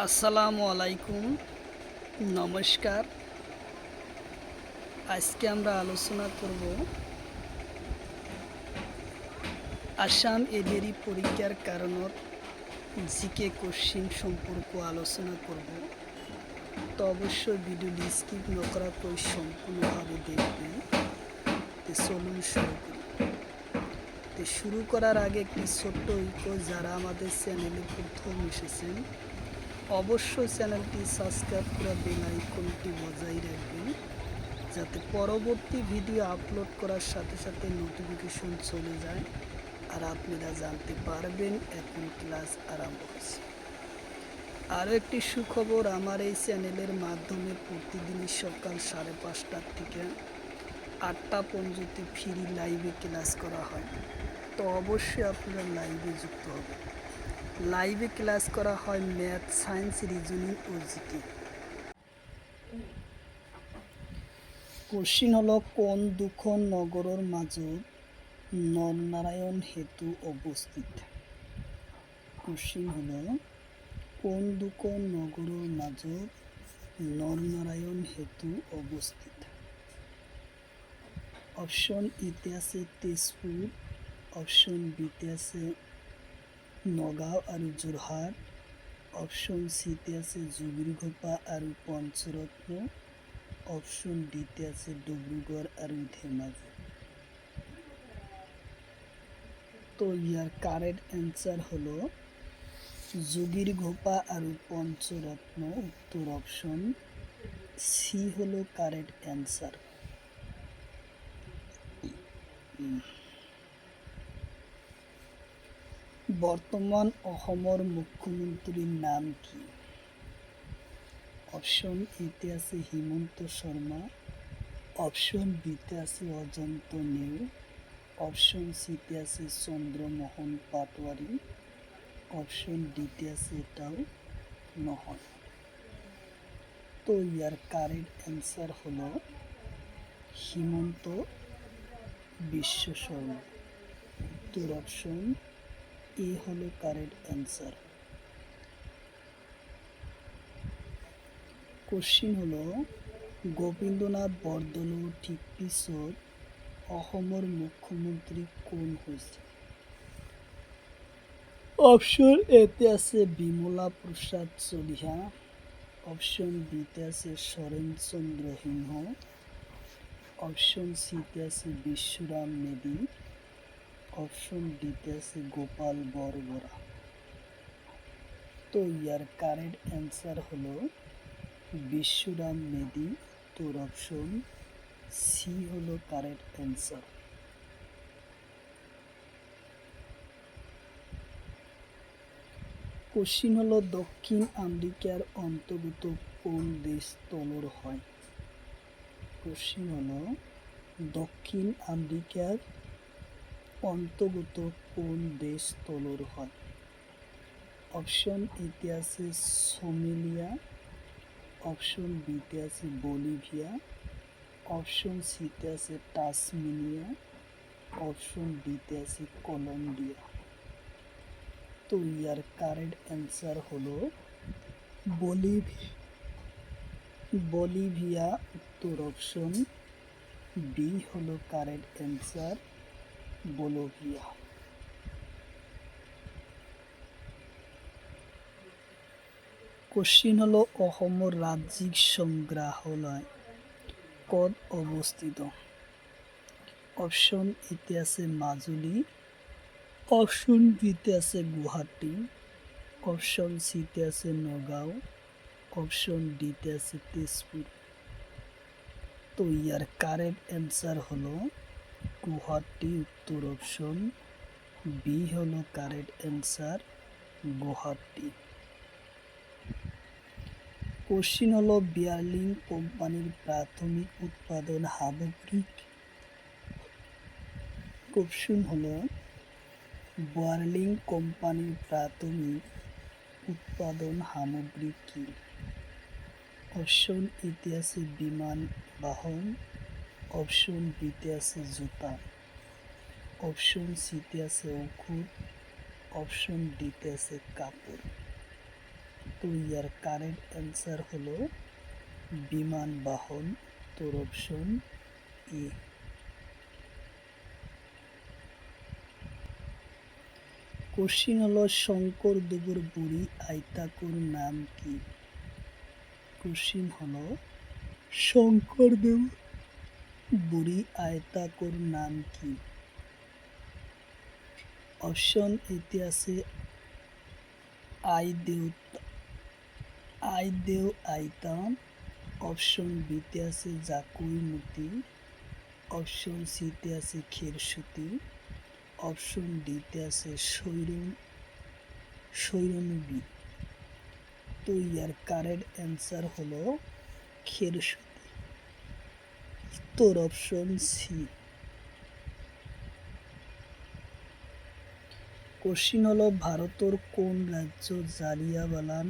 আসসালামু আলাইকুম, নমস্কার। আজকে আমরা আলোচনা করব আসাম এবেরি পরীক্ষার কারণত জিকে কোশ্চিন সম্পর্ক আলোচনা করব। তো অবশ্যই ভিডিওটি স্কিপ নকরাকৈ সম্পূর্ণভাবে দেখবেন। তো চলুন শুরু করি। তো শুরু করার আগে একটি ছোট্ট রিকোয়েস্ট, যারা আমাদের চ্যানেলে প্রথম এসেছেন অবশ্যই চ্যানেলটি সাবস্ক্রাইব করে বেল আইকনটি বজায় রাখবেন, যাতে পরবর্তী ভিডিও আপলোড করার সাথে সাথে নোটিফিকেশন চলে যায় আর আপনারা জানতে পারবেন এখন ক্লাস আরম্ভ হচ্ছে। আরও একটি সুখবর, আমার এই চ্যানেলের মাধ্যমে প্রতিদিনই সকাল 5:30 থেকে 8টা পর্যন্ত ফ্রি লাইভে ক্লাস করা হয়। তো অবশ্যই আপনারা লাইভে যুক্ত হবেন। লাইভে ক্লাস করা হয় ম্যাথ, সায়েন্স, রিজনিং ও জিকে। কোশ্চিন হলো, কোন দুখন নগরের মাজত নরনারায়ণ সেতু অবস্থিত? কোশ্চিন হলো, কোন দুখন নগরের মাজত নরনারায়ণ সেতু অবস্থিত? অপশন ইতে আছে তেজপুর, অপশন বিতে আছে নগাঁও আৰু যোৰহাট, অপশন সিতে আছে যোগীঘোপা আৰু পঞ্চৰত্ন, অপশন ডিতে আছে ডিব্ৰুগড় আৰু ধেমাজি। তো ইয়ার কারেক্ট অ্যান্সার হলো যোগীঘোপা আর পঞ্চরত্ন। উত্তর অপশন সি হলো কারেক্ট অ্যান্সার। বর্তমান অসমৰ মুখ্যমন্ত্রীর নাম কি? অপশন এতে আছে হিমন্ত শর্মা, অপশন বিতে আছে অজন্ত নেওগ, অপশন সিতে আছে চন্দ্রমোহন পাটোয়ারি, অপশন ডিতে আছে এটাও নহয়। তো ইয়ার কারেক্ট অ্যান্সার হলো হিমন্ত বিশ্ব শর্মা। উত্তর অপশন এ হলো কারেক্ট অ্যান্সার। কোশ্চিন হলো, গোবিন্দনাথ বৰদলৈৰ ঠিক পিছত অসমৰ মুখ্যমন্ত্রী কোন হয়েছিল? অপশন এতে আছে বিমলা প্রসাদ চলিহা, অপশন বিতে আছে সরেন চন্দ্র সিংহ, অপশন সিতে আছে বিশ্বরাম মেধি, অপশন ডিতে আছে গোপাল বরবরা। তো ইয়ার কারেক্ট অ্যান্সার হলো বিশ্বরাম মেধি। তোর অপশন সি হলো কারেক্ট অ্যান্সার। কোশ্চিন হলো, দক্ষিণ আমেরিকার অন্তর্গত কোন দেশ তলর হয়? কোশ্চিন হলো, দক্ষিণ আমেরিকার অন্তর্গত কোন দেশ তলর হয়? অপশন এতে আছে সোমালিয়া, অপশন বিতে আছে বলিভিয়া, অপশন সিতে আছে তাসমানিয়া, অপশন ডিতে আছে কলম্বিয়া। তো ইয়ার কারেক্ট অ্যান্সার হলো বলিভিয়া। উত্তর অপশন বি হলো কারেক্ট অ্যান্সার, বলিভিয়া। কোশ্চিন হলো, অসমৰ ৰাজ্যিক সংগ্ৰহালয় ক'ত অবস্থিত? অপশন এতে আছে মাজুলী, অপশন বিতে আছে গুৱাহাটী, অপশন সিতে আছে নগাঁও, অপশন ডিতে আছে তেজপুর। তো ইয়ার কারেক্ট অ্যান্সার হলো গুয়াহাটি। উত্তর অপশন বি হলো কারেক্ট অ্যান্সার, গুয়াহাটি। কোশ্চিন হলো, বিয়ার্লিং কোম্পানির প্রাথমিক উৎপাদন সামগ্রিক। কোশ্চিন হলো, বার্লিং কোম্পানির প্রাথমিক উৎপাদন সামগ্রী কি? অপশন এতে আছে বিমান বাহন, অপশন বিতে আছে জুতা, অপশন সিতে আছে ঔষধ, অপশন ডিতে আছে কাপড়। তো ইয়ার কারেক্ট অ্যান্সার হলো বিমান বাহন, তোর অপশন এ। কোশ্চিন হলো শঙ্কর দেবর বুড়ি আইতাকুর নাম কি? কোশ্চিন হলো শঙ্কর দেব বুড়ি আয়তাকুর নাম কি? অপশন এতে আছে আইদেউ আইতা, অপশন বিতে আছে জাকুইমতি, অপশন সিতে আছে খেরসুতি, অপশন ডিতে আছে সৈরনুবি। তো ইয়ার কারেক্ট অ্যান্সার হলো খেরসুতি, তোর অপশন সি। কোশ্চিন হলো ভারতের কোন রাজ্য জালিয়ানওয়ালা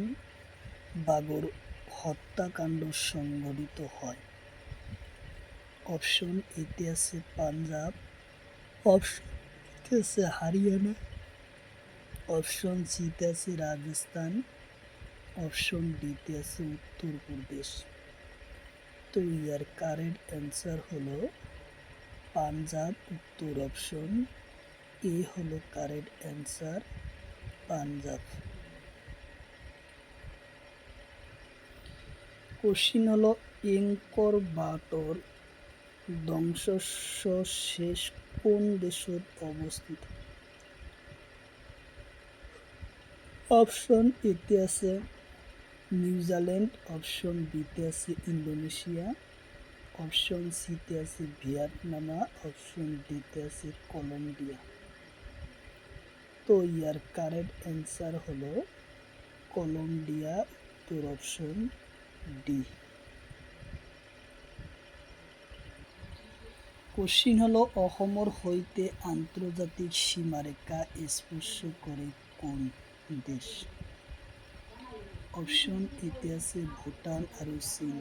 বাগের হত্যাকাণ্ড সংঘটিত হয়? অপশন এতে আছে পাঞ্জাব, অপশন বিতে আছে হরিয়ানা, অপশন সিতে আছে রাজস্থান, অপশন ডিতে আছে উত্তরপ্রদেশ। তো ইয়ার কারেক্ট অ্যান্সার হলো পাঞ্জাব, উত্তর অপশন এ হলো কারেক্ট অ্যান্সার, পাঞ্জাব। কোশ্চিন হলো এঙ্কর বাটর ধ্বংসাবশেষ কোন দেশত অবস্থিত? অপশন এতে আছে নিউজিল্যান্ড, অপশন বিতে আছে ইন্দোনেশিয়া, অপশন সিতে আছে ভিয়েতনাম, অপশন ডিতে আছে কলম্বিয়া। তো ইয়ার কারেক্ট অ্যান্সার হলো কলম্বিয়া, উত্তর অপশন ডি। কোশ্চিন হলো অসমৰ সৈতে আন্তর্জাতিক সীমারেখা স্পর্শ করে কোন দেশ? অপশন এতে আছে ভুটান আৰু চীন,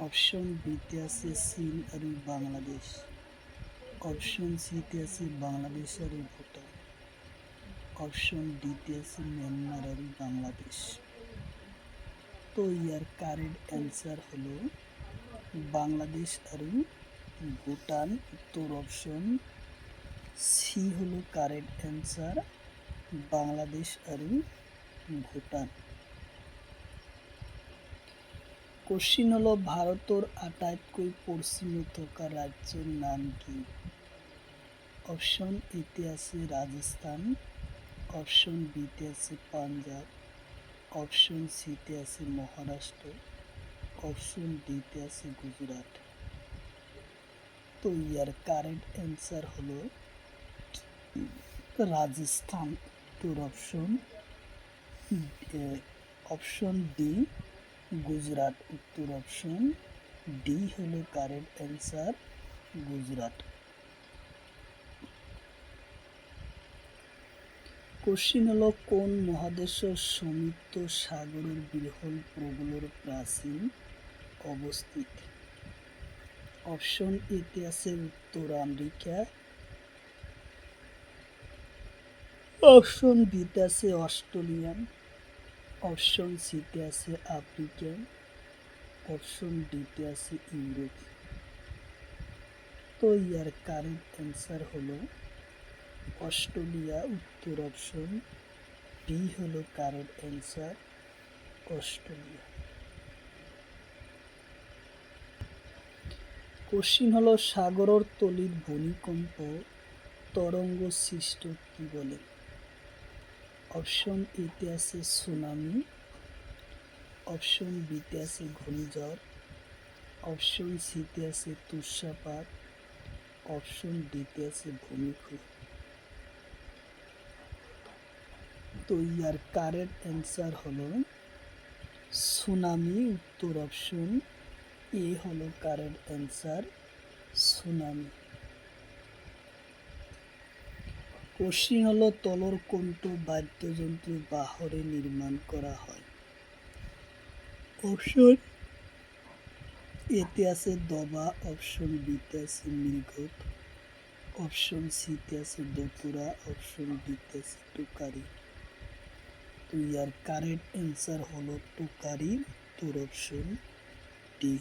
অপশন বিতে আছে চীন আৰু বাংলাদেশ, অপশন সিতে আছে বাংলাদেশ আৰু ভুটান, অপশন ডিতে আছে মিয়ানমার আৰু বাংলাদেশ। তো ইয়ার কারেক্ট অ্যান্সার হলো বাংলাদেশ আৰু ভুটান, উত্তর অপশন সি হলো কারেক্ট অ্যান্সার, বাংলাদেশ আৰু ভুটান। কোশ্চিন হলো ভারতের আটাইতকৈ পশ্চিমে থকা রাজ্যের নাম কি? অপশন এতে আছে রাজস্থান, অপশন বিতে আছে পাঞ্জাব, অপশন সিতে আছে মহারাষ্ট্র, অপশন ডিতে আছে গুজরাট। তো ইয়ার কারেক্ট অ্যান্সার হলো রাজস্থান, তোর অপশন অপশন ডি গুজরাট, উত্তর অপশন ডি হলো কারেক্ট অ্যান্সার, গুজরাট। কোশ্চিন হলো কোন মহাদেশের সমুদ্র সাগরের বৃহৎ প্রবলের প্রাচীন অবস্থিত? অপশন এতে আছে উত্তর আমেরিকা, অপশন বিতে আছে অস্ট্রেলিয়ান, অপশন সিতে আছে আফ্রিকান, অপশন ডিতে আছে ইউরোপ। তো ইয়ার কারেক্ট অ্যান্সার হলো অস্ট্রেলিয়া, উত্তর অপশন বি হলো কারেক্ট অ্যান্সার, অস্ট্রেলিয়া। কোশ্চিন হলো সাগরের তলির ভূমিকম্প তরঙ্গ সৃষ্ট কি বলে? অপশন এতে আছে সুনামি, অপশন বিতে আছে ঘূর্ণিঝড়, অপশন সিতে আছে তুষারপাত, অপশন ডিতে আছে ভূমিক্ষয়। তো ইয়ার কারেক্ট অ্যান্সার হলো সুনামি, উত্তর অপশন এ হলো কারেক্ট অ্যান্সার, সুনামি। কোশ্চিন হলো তলর কোনটো বাদ্যযন্ত্র বাহরে নির্মাণ করা হয়? অপশন এতে আছে দবা, অপশন বিতে আছে মৃগত, অপশন সিতে আছে দতুরা, অপশন ডিতে আছে টুকারি। তো তো ইয়ার কারেক্ট অ্যান্সার হলো তুকারির উত্তর অপশন ডি।